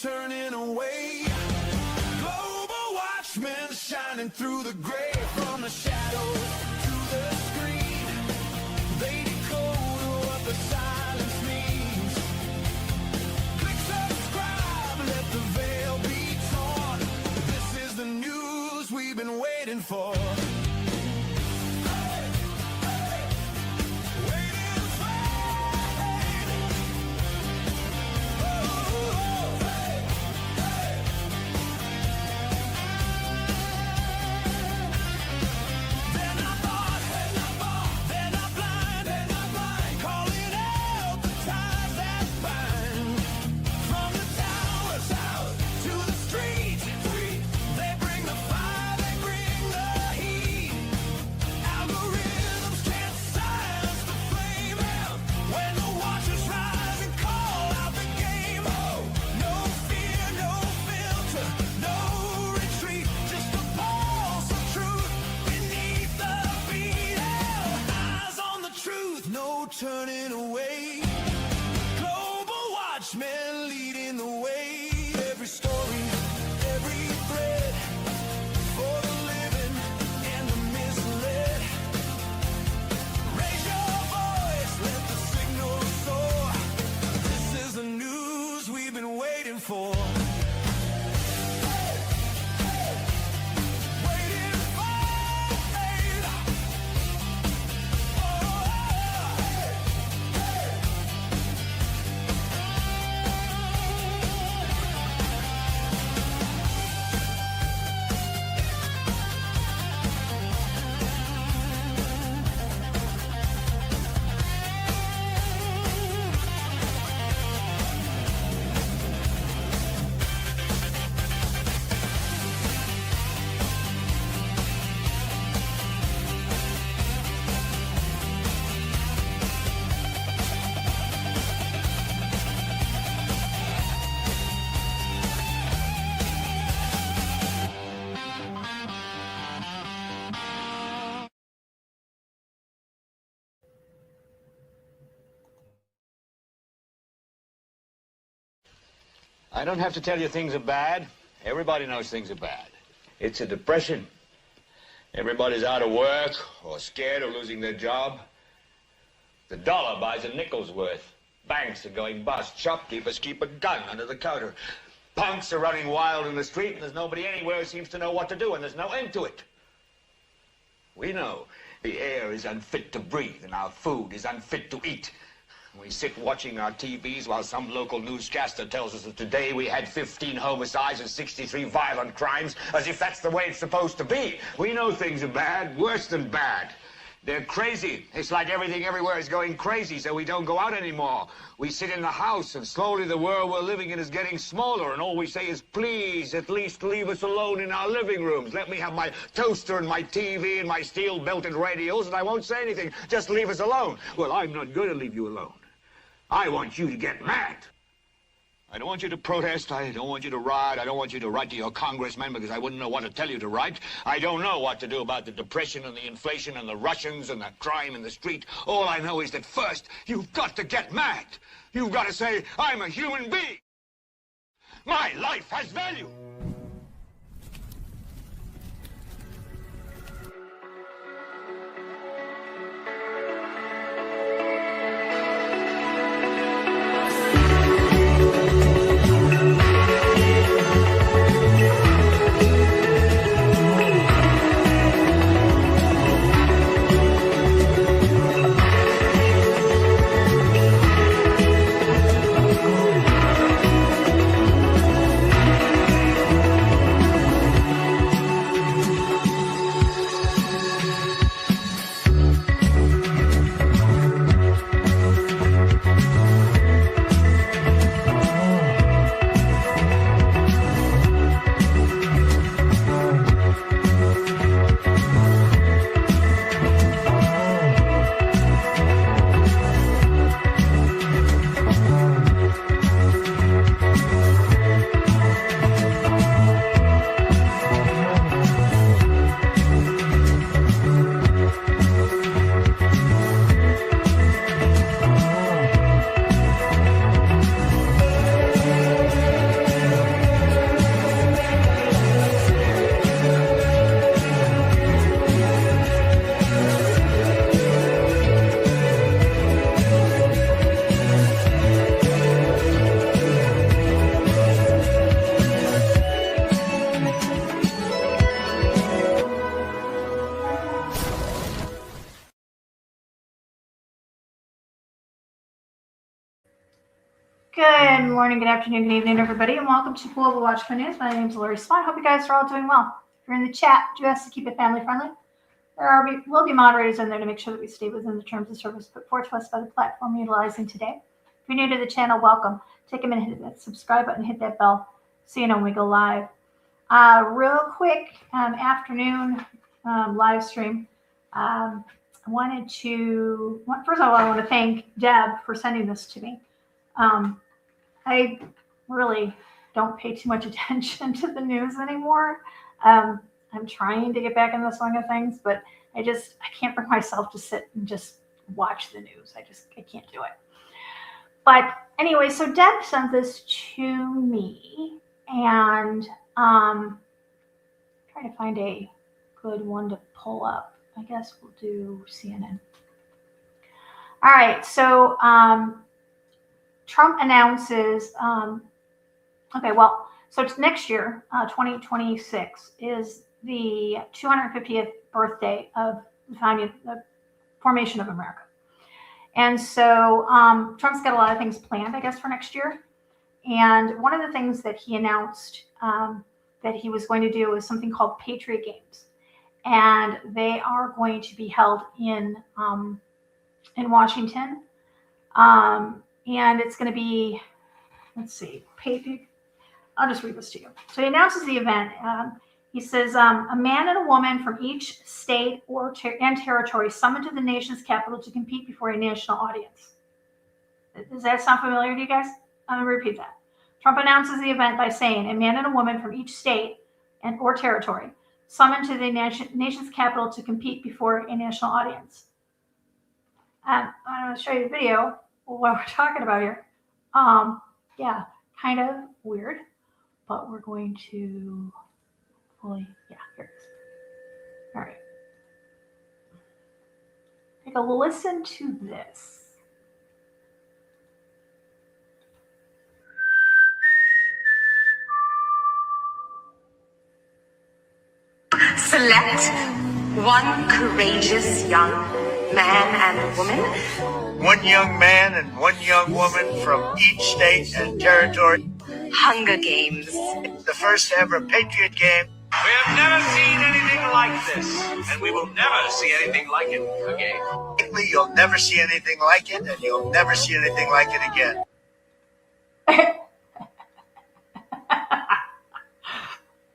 turning away. Global watchmen shining through the gray, from the shadows to the screen. They decode what the silence means. Click subscribe, let the veil be torn. This is the news we've been waiting for. Turning away. Global watchmen leading the way. Every story, every thread, for the living and the misled. Raise your voice, let the signal soar. This is the news we've been waiting for. I don't have to tell you things are bad. Everybody knows things are bad. It's a depression. Everybody's out of work or scared of losing their job. The dollar buys a nickel's worth. Banks are going bust. Shopkeepers keep a gun under the counter. Punks are running wild in the street, and there's nobody anywhere who seems to know what to do, and there's no end to it. We know the air is unfit to breathe, and our food is unfit to eat. We sit watching our TVs while some local newscaster tells us that today we had 15 homicides and 63 violent crimes, as if that's the way it's supposed to be. We know things are bad, worse than bad. They're crazy. It's like everything everywhere is going crazy, so we don't go out anymore. We sit in the house, and slowly the world we're living in is getting smaller, and all we say is, please, at least leave us alone in our living rooms. Let me have my toaster and my TV and my steel-belted radios, and I won't say anything. Just leave us alone. Well, I'm not going to leave you alone. I want you to get mad. I don't want you to protest. I don't want you to riot. I don't want you to write to your congressman because I wouldn't know what to tell you to write. I don't know what to do about the depression and the inflation and the Russians and the crime in the street. All I know is that first, you've got to get mad. You've got to say, I'm a human being. My life has value. Good morning, good afternoon, good evening, everybody, and welcome to Global Watchman News. My name is Lori Swan. Hope you guys are all doing well. If you're in the chat, do ask to keep it family friendly. Will be moderators in there to make sure that we stay within the terms of service put forth to us by the platform we're utilizing today. If you're new to the channel, welcome. Take a minute, hit that subscribe button, hit that bell so you know when we go live. Real quick afternoon live stream. I wanted to, first of all, I want to thank Deb for sending this to me. I really don't pay too much attention to the news anymore. I'm trying to get back in the swing of things, but I can't bring myself to sit and just watch the news. I can't do it. But anyway, so Deb sent this to me, and trying to find a good one to pull up. I guess we'll do CNN. All right, so Trump announces, so it's next year, 2026, is the 250th birthday of the formation of America. And so Trump's got a lot of things planned, I guess, for next year. And one of the things that he announced that he was going to do is something called Patriot Games. And they are going to be held in Washington. And it's going to be, let's see, I'll just read this to you. So he announces the event. He says, a man and a woman from each state and territory summoned to the nation's capital to compete before a national audience. Does that sound familiar to you guys? I'm going to repeat that. Trump announces the event by saying, a man and a woman from each state or territory summoned to the nation's capital to compete before a national audience. I'm going to show you a video of what we're talking about here. Yeah, kind of weird, but we're going to here it is. All right. Take a listen to this. Select one courageous young man and woman. One young man and one young woman from each state and territory. Hunger Games. The first ever Patriot game. We have never seen anything like this, and we will never see anything like it again. You'll never see anything like it, and you'll never see anything like it again.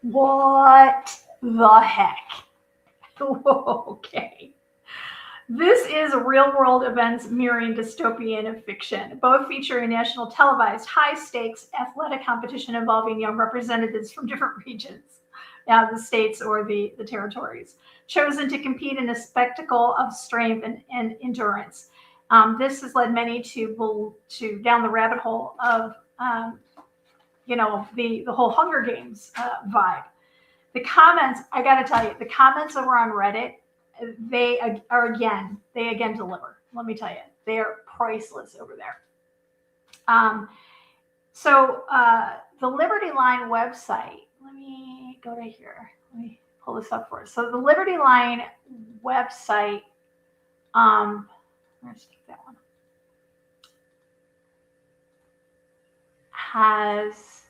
What the heck? Okay. This is real-world events mirroring dystopian fiction. Both feature a national televised high-stakes athletic competition involving young representatives from different regions, the states or the territories, chosen to compete in a spectacle of strength and endurance. This has led many to down the rabbit hole of, the whole Hunger Games vibe. The comments, I got to tell you, the comments over on Reddit, they again deliver. Let me tell you, they are priceless over there. So the Liberty Line website, let me go to here. Let me pull this up for us. So the Liberty Line website, let's take that one, has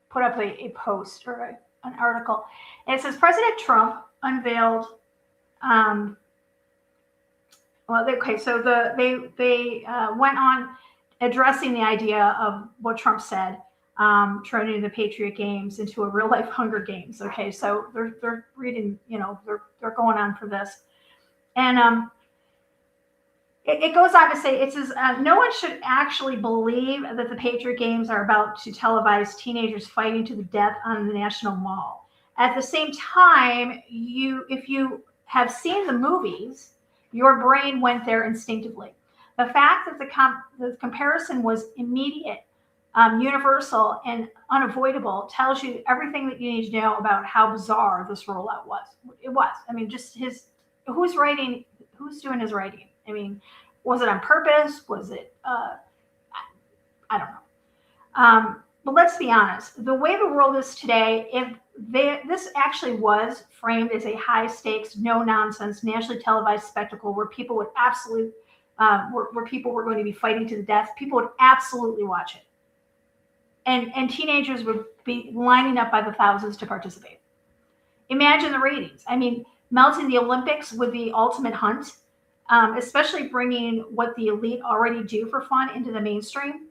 put up a post or an article. And it says President Trump unveiled. So they went on addressing the idea of what Trump said, turning the Patriot Games into a real life Hunger Games. Okay, so they're reading, they're going on for this, and it goes on to say, it says, no one should actually believe that the Patriot Games are about to televise teenagers fighting to the death on the National Mall. At the same time, if you have seen the movies, your brain went there instinctively. The fact that the comparison was immediate, universal, and unavoidable tells you everything that you need to know about how bizarre this rollout was. It was. I mean, just who's doing his writing? I mean, was it on purpose? Was it, I don't know. But let's be honest. The way the world is today, if this actually was framed as a high-stakes, no-nonsense, nationally televised spectacle where people would absolutely where people were going to be fighting to the death, people would absolutely watch it. And teenagers would be lining up by the thousands to participate. Imagine the ratings. I mean, melting the Olympics with the ultimate hunt, especially bringing what the elite already do for fun into the mainstream,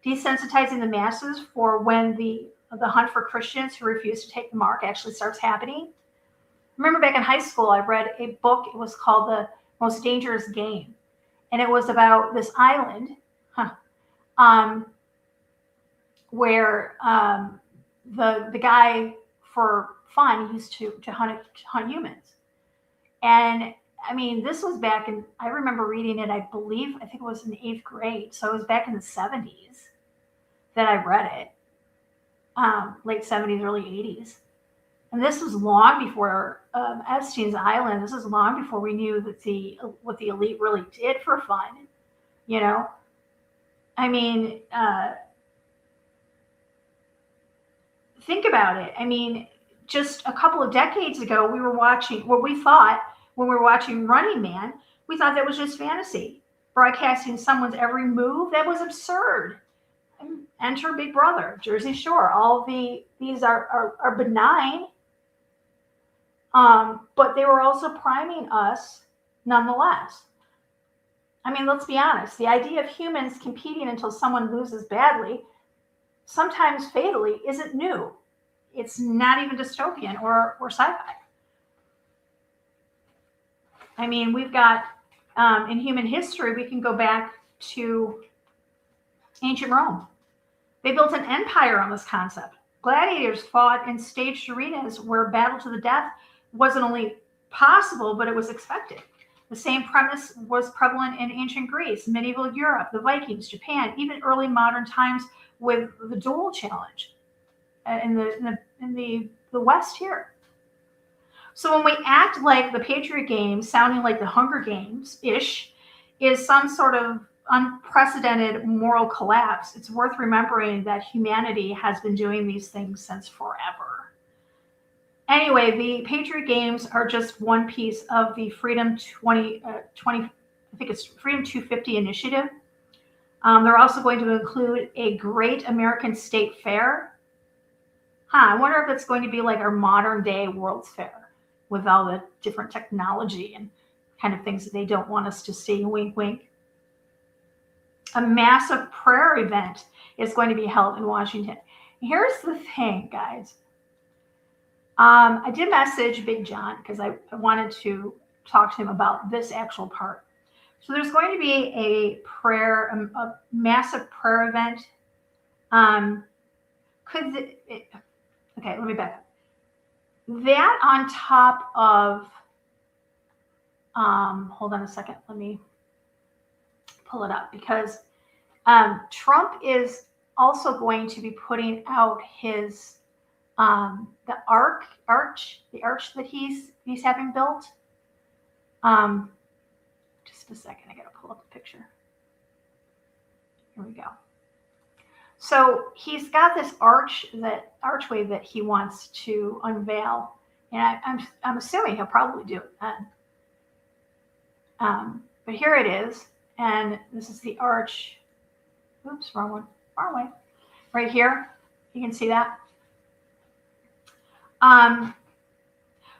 desensitizing the masses for when the hunt for Christians who refuse to take the mark actually starts happening. Remember back in high school, I read a book. It was called The Most Dangerous Game. And it was about this island where the guy, for fun, used to hunt humans. And I mean, this was back in, I remember reading it, I think it was in 8th grade. So it was back in the 70s that I read it, late 70s, early 80s. And this was long before Epstein's Island. This was long before we knew that what the elite really did for fun. You know, I mean, think about it. I mean, just a couple of decades ago, we were watching what we thought when we were watching Running Man. We thought that was just fantasy, broadcasting someone's every move. That was absurd. Enter Big Brother, Jersey Shore. All these are benign. But they were also priming us nonetheless. I mean, let's be honest. The idea of humans competing until someone loses badly, sometimes fatally, isn't new. It's not even dystopian or sci-fi. I mean, we've got, in human history, we can go back to ancient Rome. They built an empire on this concept. Gladiators fought in staged arenas where battle to the death wasn't only possible, but it was expected. The same premise was prevalent in ancient Greece, medieval Europe, the Vikings, Japan, even early modern times with the duel challenge in the West here. So when we act like the Patriot Games, sounding like the Hunger Games-ish, is some sort of unprecedented moral collapse, it's worth remembering that humanity has been doing these things since forever. Anyway, the Patriot Games are just one piece of the Freedom 20, I think it's Freedom 250 initiative. They're also going to include a Great American State Fair. I wonder if it's going to be like our modern day World's Fair with all the different technology and kind of things that they don't want us to see. Wink, wink. A massive prayer event is going to be held in Washington. Here's the thing, guys. I did message Big John because I wanted to talk to him about this actual part. So there's going to be a massive prayer event. Okay, let me back up. That on top of, hold on a second, let me pull it up, because Trump is also going to be putting out his the arch that he's having built. Just a second, I gotta pull up the picture. Here we go. So he's got this archway that he wants to unveil, and I'm assuming he'll probably do it then. But here it is, and this is the arch. Oops, wrong one, far away. Right here, you can see that.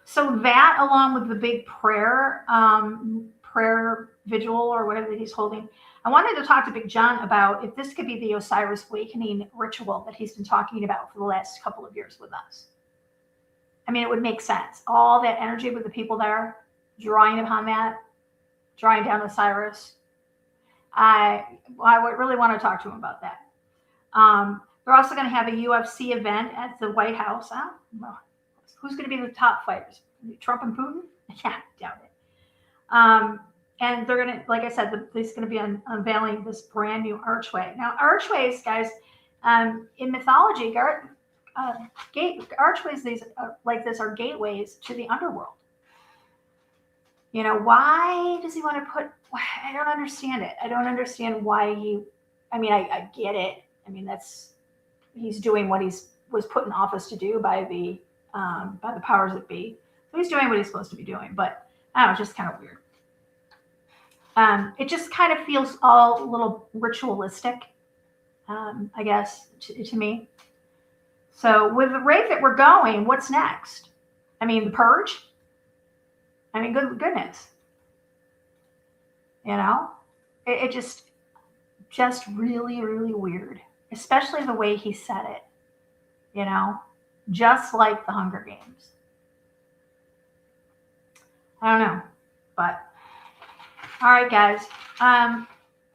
So that, along with the big prayer vigil or whatever that he's holding, I wanted to talk to Big John about if this could be the Osiris Awakening ritual that he's been talking about for the last couple of years with us. I mean, it would make sense. All that energy with the people there, drawing upon that, drawing down Osiris. I would really want to talk to him about that. They're also going to have a UFC event at the White House. Well, who's going to be the top fighters? Trump and Putin? Yeah, doubt it. And they're going to, like I said, he's going to be unveiling this brand new archway. Now, archways, guys, in mythology, archways like this are gateways to the underworld. You know, why does he want to put? I don't understand it. I don't understand why he. I mean, I get it. I mean, he's doing what he was put in office to do by the powers that be. So he's doing what he's supposed to be doing. But I don't know, it's just kind of weird. It just kind of feels all a little ritualistic, I guess, to me. So with the rate that we're going, what's next? I mean, the purge? I mean, goodness. You know, it just really, really weird, especially the way he said it, you know, just like the Hunger Games. I don't know, but all right, guys.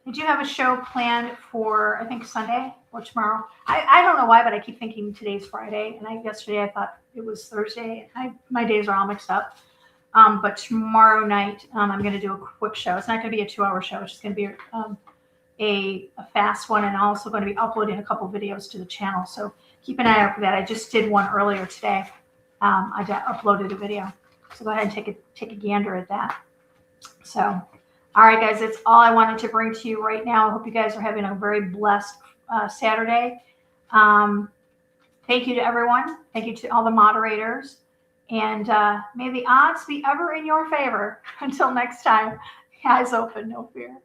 Did you have a show planned for, I think, Sunday or tomorrow? I don't know why, but I keep thinking today's Friday, and yesterday I thought it was Thursday. My days are all mixed up. But tomorrow night, I'm going to do a quick show. It's not going to be a 2-hour show. It's just going to be a fast one, and I'm also going to be uploading a couple videos to the channel. So keep an eye out for that. I just did one earlier today. I uploaded a video. So go ahead and take a gander at that. So, all right, guys, that's all I wanted to bring to you right now. I hope you guys are having a very blessed Saturday. Thank you to everyone. Thank you to all the moderators. And may the odds be ever in your favor. Until next time, eyes open, no fear.